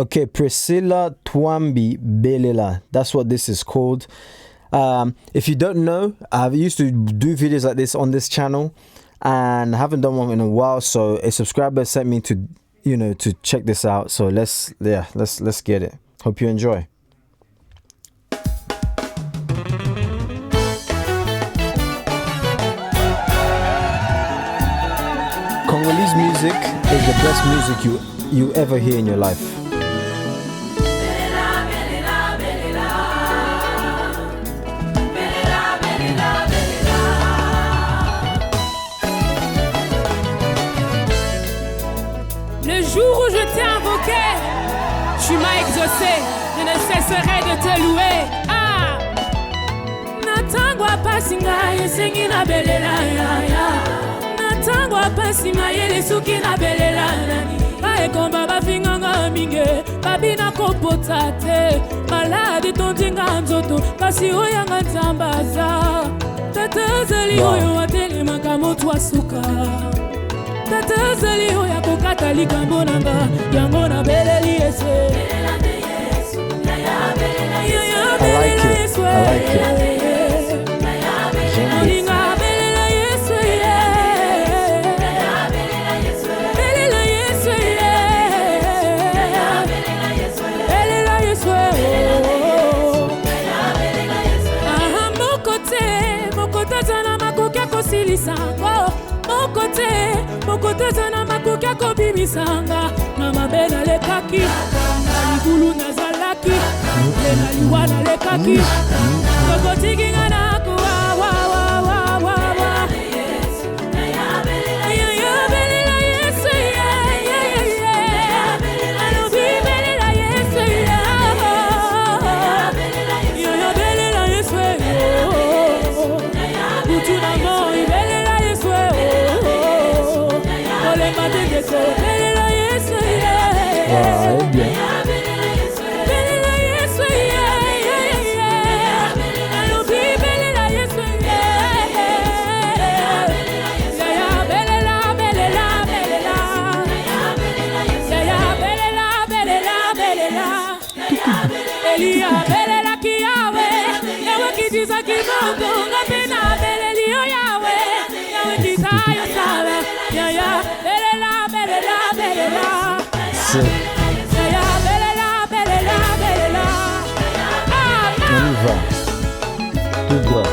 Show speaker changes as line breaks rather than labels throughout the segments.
Okay, Priscilia Twambi Belela. That's what this is called. If you don't know, I used to do videos like this on this channel and I haven't done one in a while, so a subscriber sent me to to check this out. So let's get it. Hope you enjoy. Congolese music is the best music you ever hear in your life.
Le jour où je t'ai invoqué, tu m'as exaucé, je ne cesserai de te louer. Ah! Natangwa pasinga yesengi na belela ya. Natangwa pasinga yele suki na belela nani. Baekomba bafinganga minge, babina kopota te. Malade tontinga nzoto, kasi oyanga nzambaza. Tatazali oyo atelemaka moto asuka. Tatazali oya kokata likambo nanga yango na beleli yesu.
I like it. Mokote zana makokia kobimisanga mama bela lekaki alikulu nazalaki lena liwana lekaki kokotiki ngana kuwa wa On y va. Tout droit.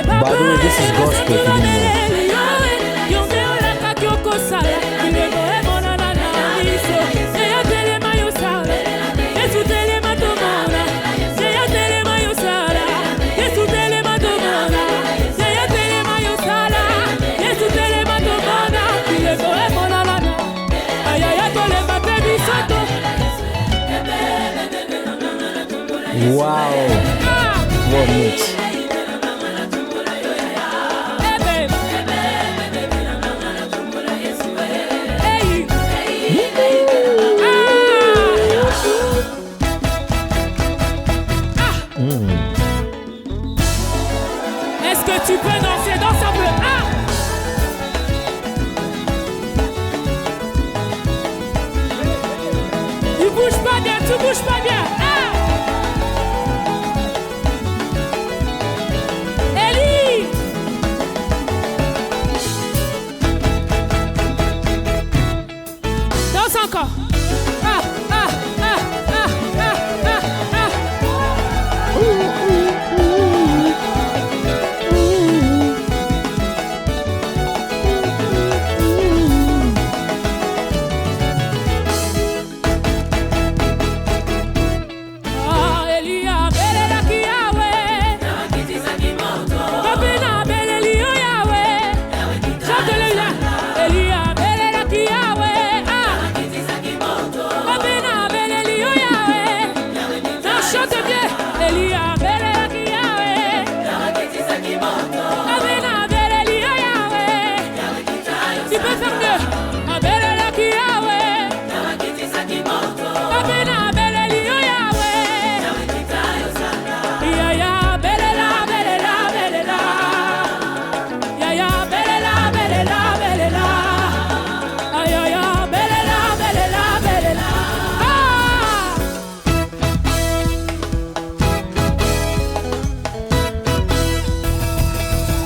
By the way, this is gospel for me. Wow, what mix.
Est-ce que tu peux danser dans un peu? Ah! Tu bouges pas bien, tu bouges pas bien. Ah! Ellie! Danse encore. Ah, ah, ah, ah, ah, ah, ah.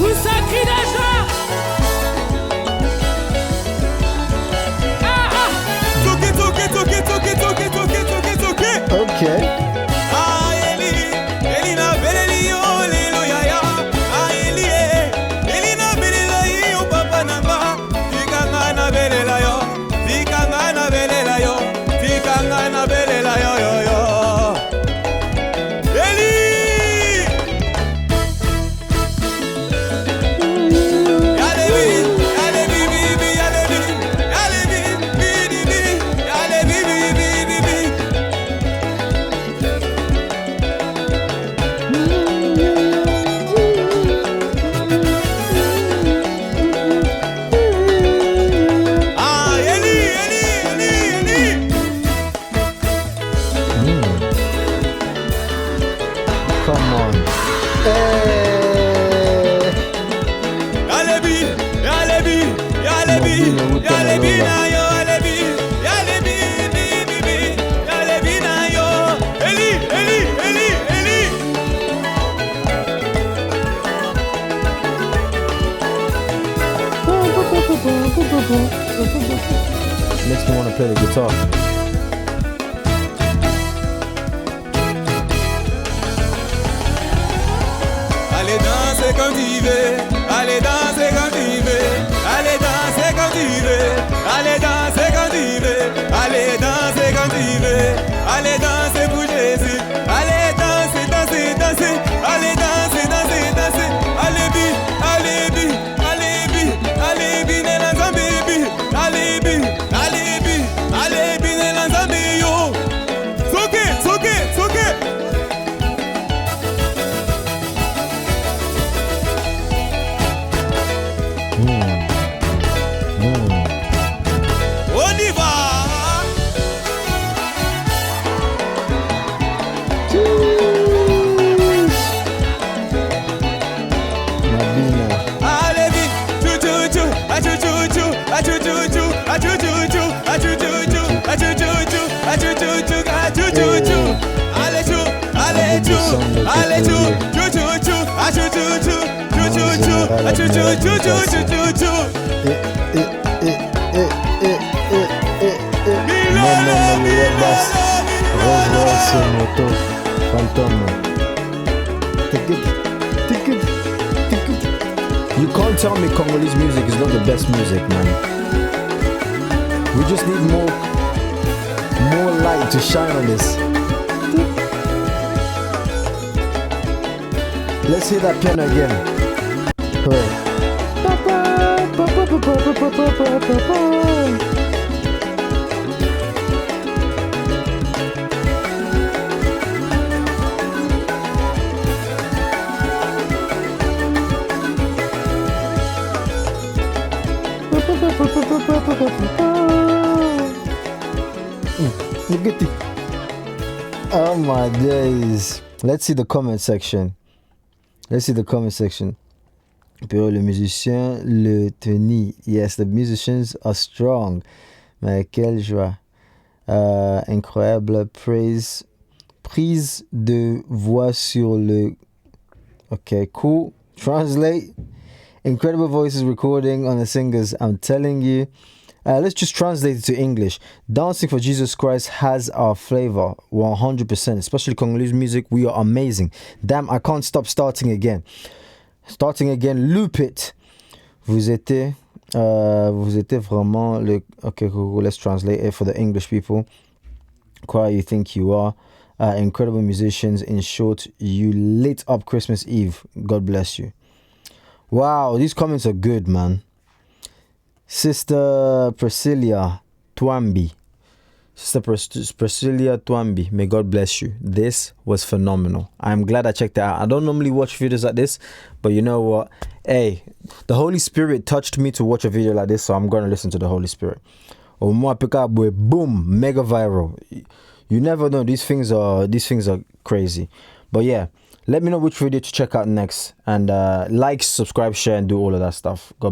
Où ça crie de joie. Ah ah.
Okay. Come on. Makes me want to play the guitar.
Allez danser comme tu veux, allez danser comme tu veux, allez danser comme tu veux, allez danser comme tu veux, allez danser comme tu veux, allez danser pour Jésus, allez danser, danser, danser, allez danser, danser, danser, allez bi, allez bi, allez bi, allez bi, nela zambi bi, allez bi, allez bi, allez bi, nela zambi yo, soke, soke, soke. On y va. Allez vite, chou chou chou, a chou chou chou, a chou chou chou, a chou chou chou, a chou chou chou, a chou chou chou, a chou chou chou, a chou chou chou. Allez chou, allez chou, allez chou, chou chou chou, a chou chou chou, chou chou chou, a chou chou chou, chou chou chou.
You can't tell me Congolese music is not the best music, man. We just need more light to shine on this. Let's hear that piano again. Hooray. Look at it. Oh my days. Let's see the comment section. Let's see the comment section. Puis le musicien, le tennis. Yes, the musicians are strong. Mais quelle joie. Incroyable prise de voix sur le... Okay, cool. Translate. Incredible voices recording on the singers. I'm telling you. Let's just translate it to English. Dancing for Jesus Christ has our flavor, 100%. Especially Congolese music, we are amazing. Damn, I can't stop starting again. Starting again, loop it. Vous étiez vraiment le... Okay, cool. Let's translate it for the English people. Choir you think you are. Incredible musicians. In short, you lit up Christmas Eve. God bless you. Wow, these comments are good, man. Sister Priscilia Twambi. Sister Priscilia Twambi. May God bless you. This was phenomenal. I'm glad I checked it out. I don't normally watch videos like this, but you know what? Hey, the Holy Spirit touched me to watch a video like this, so I'm going to listen to the Holy Spirit. Or more pick up with boom, mega viral. You never know. These things are crazy. But yeah, let me know which video to check out next, and like, subscribe, share, and do all of that stuff. God